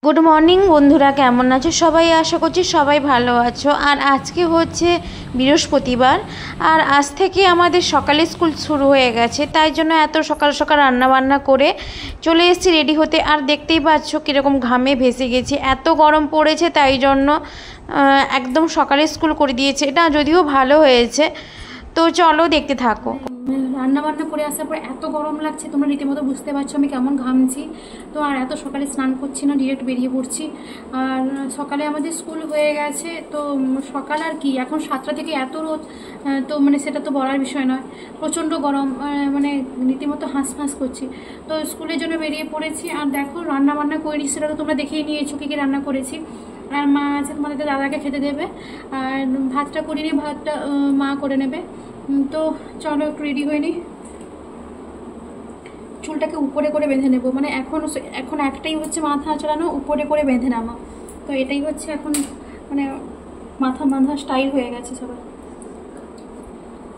Good morning बंधुरा केमन आछो सबाई आशा करछि सबाई भालो आछो। और आज के होच्छे बृहस्पतिवार और आज थेके आमादेर सकाले स्कूल शुरू हो गेछे, ताई जोन्नो एत सकाल सकाल रान्ना बान्ना करे चले एसेछि रेडी होते। और देखतेई पाच्छो किरकम घामे भेसे गेछि, एत गरम पड़ेछे ताई जोन्नो एकदम सकाले स्कूल करे दिएछे। एटा यदिओ भालो हयेछे। तो चलो देखते थाको। রান্না বান্না করে আসার পর এত গরম লাগছে, তোমরা রীতিমতো বুঝতে পারছো আমি কেমন ঘামছি। তো আর এত সকালে স্নান করছি না, ডিরেক্ট বেরিয়ে পড়ছি। আর সকালে আমাদের স্কুল হয়ে গেছে। তো সকাল আর কি, এখন 7টা থেকে এত রোদ, তো মানে সেটা তো বলার বিষয় নয়। প্রচণ্ড গরম, মানে রীতিমতো হাঁস করছি। তো স্কুলের জন্য বেরিয়ে পড়েছি। আর দেখো রান্না বান্না করে নিচ্ছি, সেটা তো তোমরা দেখেই নিয়েছো কী কী রান্না করেছি। আর মা আছে তোমাদের দাদাকে খেতে দেবে, আর ভাতটা করিনি, ভাতটা মা করে নেবে। তো চলো একটু রেডি হয়ে নিই। চুলটাকে উপরে করে বেঁধে নেবো, মানে এখন একটাই হচ্ছে মাথা চড়ানো, উপরে করে বেঁধে নামা। তো এটাই হচ্ছে এখন মানে মাথা বাঁধা স্টাইল হয়ে গেছে সবার।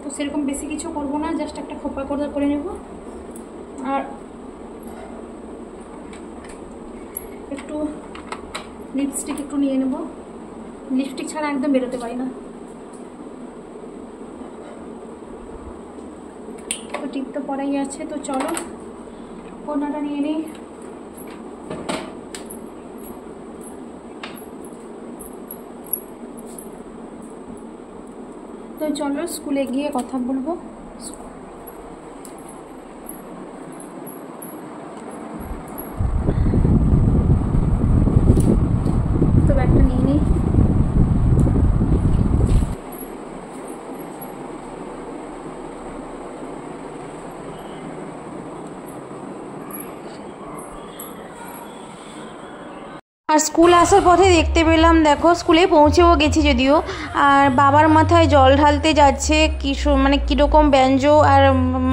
তো সেরকম বেশি কিছু করবো না, জাস্ট একটা খোপা করে নেব। আর একটু লিপস্টিক একটু নিয়ে নেব, লিপস্টিক ছাড়া একদম বেরোতে পারি না। তো টিপ তো পড়াই আছে। তো চলো কোনাটা নিয়ে নিই। তো চলো স্কুলে গিয়ে কথা বলবো। তো ব্যাগটা নিয়ে নিই। আর স্কুল আসার পথে দেখতে পেলাম, দেখো স্কুলে পৌঁছেও গেছি যদিও, আর বাবার মাথায় জল ঢালতে যাচ্ছে মানে কীরকম ব্যঞ্জো আর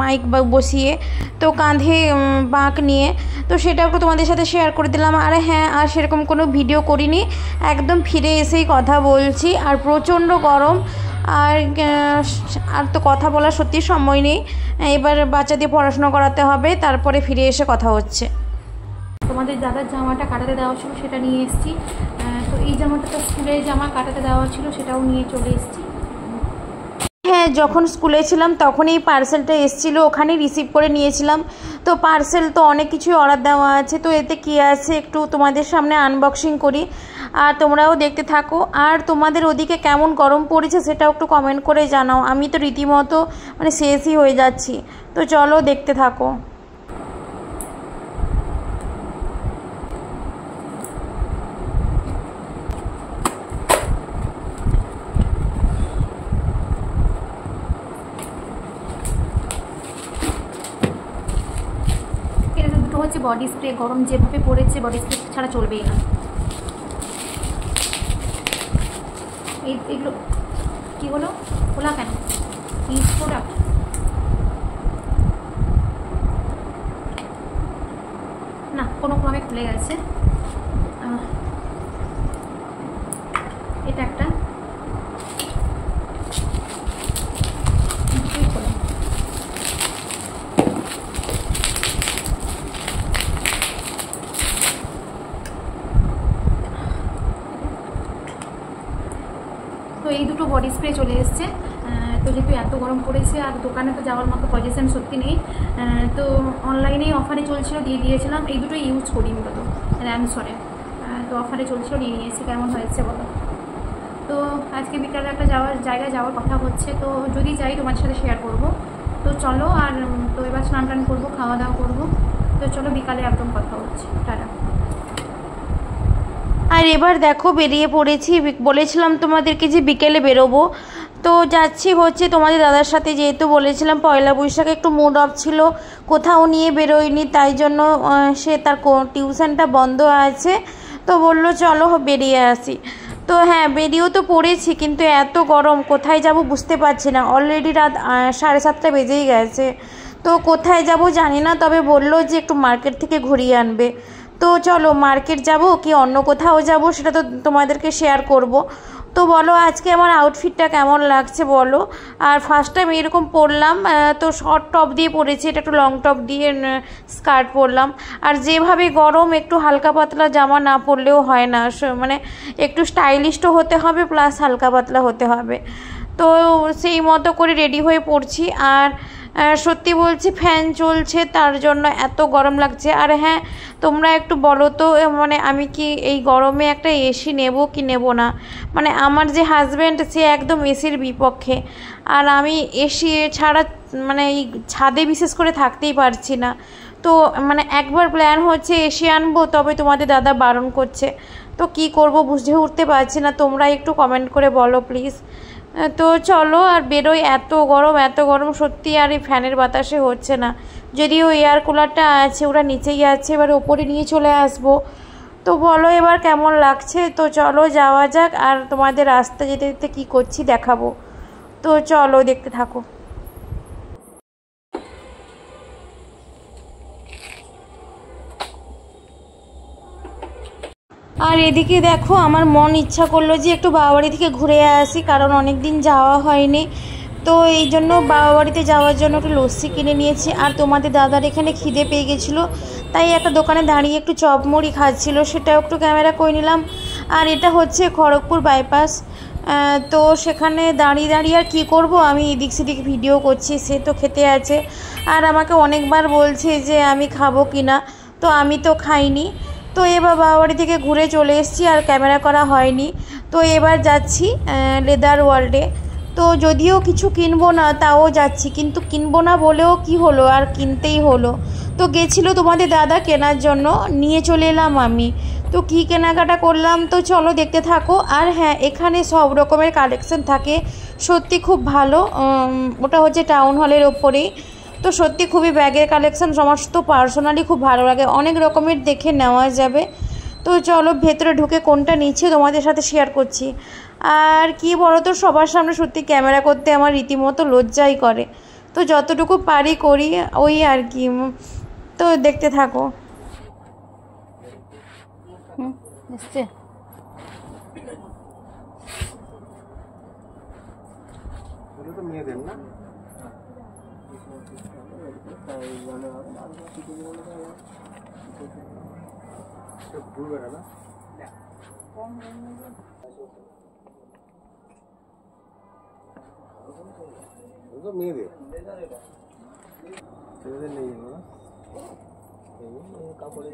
মাইক বসিয়ে, তো কাঁধে বাঁক নিয়ে। তো সেটা একটু তোমাদের সাথে শেয়ার করে দিলাম। আর হ্যাঁ, আর সেরকম কোনো ভিডিও করিনি, একদম ফিরে এসেই কথা বলছি। আর প্রচণ্ড গরম, আর তো কথা বলার সত্যি সময় নেই। এবার বাচ্চাদের পড়াশোনা করাতে হবে, তারপরে ফিরে এসে কথা হচ্ছে। তোমাদের দাদার জামাটা কাটাতে দেওয়া ছিল, সেটা নিয়ে এসেছি। তো এই জামাটা তো স্কুলের জামা কাটাতে দেওয়া ছিল, সেটাও নিয়ে চলে এসেছি। হ্যাঁ, যখন স্কুলে ছিলাম তখন এই পার্সেলটা এসেছিলো, ওখানেই রিসিভ করে নিয়েছিলাম। তো পার্সেল তো অনেক কিছুই অর্ডার দেওয়া আছে, তো এতে কী আছে একটু তোমাদের সামনে আনবক্সিং করি, আর তোমরাও দেখতে থাকো। আর তোমাদের ওদিকে কেমন গরম পড়েছে সেটাও একটু কমেন্ট করে জানাও। আমি তো রীতিমতো মানে শেষই হয়ে যাচ্ছি। তো চলো দেখতে থাকো। হচ্ছে বডি স্প্রে, গরম যেভাবে পড়েছে বডি স্প্রে ছাড়া চলবেই না। এগুলো কি হলো, খোলা কেন? ইউজ প্রোডাক্ট না, কোনো ক্রমে খুলে গেছে। এটা একটা তো এই দুটো বডি স্প্রে চলে এসছে। তো যেহেতু এত গরম পড়েছে আর দোকানে তো যাওয়ার মতো পজিশন সত্যি নেই, তো অনলাইনেই অফারে চলছিল, দিয়ে দিয়েছিলাম। এই দুটোই ইউজ করি মূলত র্যামসরে, তো অফারে চলছিল, নিয়ে নিয়েছি। কেমন হয়েছে বলো? তো আজকে বিকালে একটা জায়গায় যাওয়ার কথা হচ্ছে, তো যদি যাই তোমার সাথে শেয়ার করব। তো চলো, আর তো এবার স্নান টান করবো, খাওয়া দাওয়া করবো। তো চলো বিকালে একদম কথা হচ্ছে, টাটা। আর এবার দেখো বেরিয়ে পড়েছি, বলেছিলাম তোমাদেরকে যে বিকেলে বেরোবো। তো যাচ্ছি হচ্ছে তোমাদের দাদার সাথে, যেহেতু বলেছিলাম পয়লা বৈশাখে একটু মুড অফ ছিল, কোথাও নিয়ে বেরোয়নি, তাই জন্য সে তার টিউশনটা বন্ধ আছে। তো বললো চলো বেরিয়ে আসি। তো হ্যাঁ, বেরিয়েও তো পড়েছি, কিন্তু এত গরম কোথায় যাব বুঝতে পারছি না। অলরেডি রাত 7:30 বেজেই গেছে। তো কোথায় যাব জানি না, তবে বললো যে একটু মার্কেট থেকে ঘুরিয়ে আনবে। তো চলো মার্কেট যাব কি অন্য কোথাও যাব সেটা তো তোমাদেরকে শেয়ার করব। তো বলো আজকে আমার আউটফিটটা কেমন লাগছে বলো। আর ফার্স্ট টাইম এরকম পরলাম, তো শর্ট টপ দিয়ে পরেছি, এটা একটু লং টপ দিয়ে স্কার্ট পরলাম। আর যেভাবে গরম, একটু হালকা পাতলা জামা না পরলেও হয় না, মানে একটু স্টাইলিশও হতে হবে প্লাস হালকা পাতলা হতে হবে। তো সেই মতো করে রেডি হয়ে পড়ছি। আর সত্যি বলছি ফ্যান চলছে তার জন্য এত গরম লাগছে। আর হ্যাঁ, তোমরা একটু বলো তো মানে আমি কি এই গরমে একটা এসি নেব কি নেব না। মানে আমার যে হাজব্যান্ড সে একদম এসির বিপক্ষে, আর আমি এসি ছাড়া মানে এই ছাদে বিশেষ করে থাকতেই পারছি না। তো মানে একবার প্ল্যান হচ্ছে এসি আনবো, তবে তোমাদের দাদা বারণ করছে। তো কি করব বুঝে উঠতে পারছি না, তোমরা একটু কমেন্ট করে বলো প্লিজ। তো চলো আর বেরোই, এত গরম সত্যি। আর এই ফ্যানের বাতাসে হচ্ছে না, যদিও এয়ার কুলারটা আছে, ওরা নিচেই আছে, এবার ওপরে নিয়ে চলে আসবো। তো বলো এবার কেমন লাগছে। তো চলো যাওয়া যাক, আর তোমাদের রাস্তা যেতে যেতে কী করছি দেখাবো। তো চলো দেখতে থাকো। আর এদিকে দেখো আমার মন ইচ্ছা করলো যে একটু বাবাবাড়ি থেকে ঘুরে আসি, কারণ অনেক দিন যাওয়া হয়নি। তো এই জন্য বাবাবাড়িতে যাওয়ার জন্য একটু লস্যি কিনে নিয়েছি। আর তোমাদের দাদার এখানে খিদে পেয়ে গেছিলো, তাই একটা দোকানে দাঁড়িয়ে একটু চপ মুড়ি খাচ্ছিলো, সেটাও একটু ক্যামেরা করে নিলাম। আর এটা হচ্ছে খড়গপুর বাইপাস। তো সেখানে দাঁড়িয়ে আর কী করব, আমি এদিক সেদিক ভিডিও করছি, সে তো খেতে আছে। আর আমাকে অনেকবার বলছে যে আমি খাবো কি না, তো আমি তো খাইনি। তো এবার বাবাবাড়ি থেকে ঘুরে চলে এসেছি, আর ক্যামেরা করা হয়নি। তো এবার যাচ্ছি লেদার ওয়ার্ল্ডে। তো যদিও কিছু কিনবো না তাও যাচ্ছি, কিন্তু কিনবো না বলেও কি হলো, আর কিনতেই হলো। তো গেছিলো তোমাদের দাদা কেনার জন্য, নিয়ে চলে এলাম আমি। তো কী কেনাকাটা করলাম তো চলো দেখতে থাকো। আর হ্যাঁ, এখানে সব রকমের কালেকশন থাকে, সত্যি খুব ভালো। ওটা হচ্ছে টাউন হলের ওপরেই। তো সত্যি খুবই ব্যাগের কালেকশন সমস্ত পার্সোনালি খুব ভালো লাগে, অনেক রকমের দেখে নেওয়া যাবে। তো চলো ভেতরে ঢুকে কোনটা নিচ্ছে তোমাদের সাথে শেয়ার করছি। আর কি বলো তো, সবার সামনে সত্যি ক্যামেরা করতে আমার রীতিমতো লজ্জাই করে, তো যতটুকু পারি করি ওই আর কি। তো দেখতে থাকো। এসছে মেয়েদের ছেলেদের নেই না কাপড়ে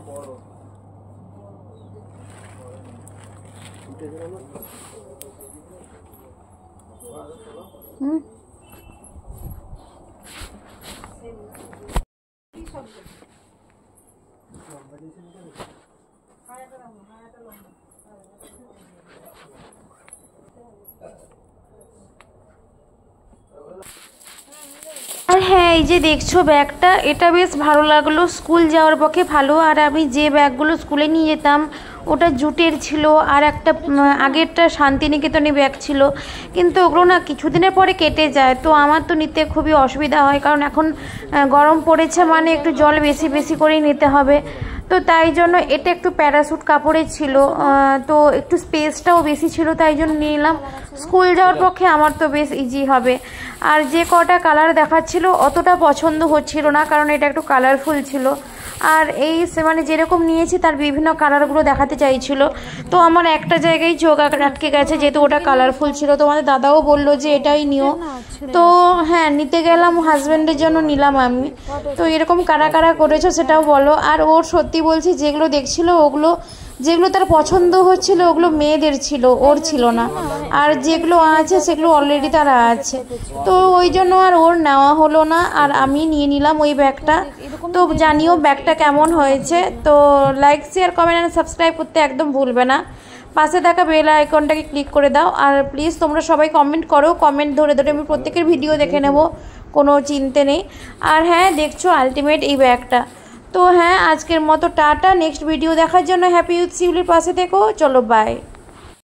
বড় আর হ্যাঁ, এই যে দেখছো ব্যাগটা, এটা বেশ ভালো লাগলো, স্কুল যাওয়ার পক্ষে ভালো। আর আমি যে ব্যাগগুলো স্কুলে নিয়ে যেতাম ওটা জুটের ছিল, আর একটা আগেরটা শান্তিনিকেতনে ব্যাগ ছিল, কিন্তু ওগুলো না কিছুদিনের পরে কেটে যায়। তো আমার তো নিতে খুবই অসুবিধা হয়, কারণ এখন গরম পড়েছে, মানে একটু জল বেশি বেশি করেই নিতে হবে। তো তাই জন্য এটা একটু প্যারাসুট কাপড়ের ছিল, তো একটু স্পেসটাও বেশি ছিল, তাই জন্য নিয়ে নিলাম। স্কুল যাওয়ার পক্ষে আমার তো বেশ ইজি হবে। আর যে কটা কালার দেখাচ্ছিল অতটা পছন্দ হচ্ছিল না, কারণ এটা একটু কালারফুল ছিল। আর এই মানে যেরকম নিয়েছি তার বিভিন্ন কালারগুলো দেখাতে চাইছিল, তো আমার একটা জায়গায় চোখ আটকে গেছে, যেহেতু ওটা কালারফুল ছিল। তোমাদের দাদাও বললো যে এটাই নিও, তো হ্যাঁ নিতে গেলাম, হাজব্যান্ডের জন্য নিলাম আমি। তো এরকম কারা কারা করেছো সেটাও বলো। আর ওর সত্যি বলছি যেগুলো দেখছিল ওগুলো, যেগুলো তার পছন্দ হচ্ছিল ওগুলো মেয়েদের ছিল, ওর ছিল না। আর যেগুলো আছে সেগুলো অলরেডি তারা আছে, তো ওই জন্য আর ওর নেওয়া হলো না, আর আমি নিয়ে নিলাম ওই ব্যাগটা। তো জানিও ব্যাগটা কেমন হয়েছে। তো like share comment and subscribe করতে একদম ভুলবে না, পাশে থাকা বেল আইকনটাকে ক্লিক করে দাও। আর প্লিজ তোমরা সবাই কমেন্ট করো, কমেন্ট ধরে ধরে আমি প্রত্যেকের ভিডিও দেখে নেব, কোনো চিন্তা নেই। আর হ্যাঁ দেখছো আলটিমেট এই ব্যাগটা। তো হ্যাঁ আজকের মতো টাটা, নেক্সট ভিডিও দেখার জন্য হ্যাপি উইথ শিউলির পাশে থেকো, চলো বাই।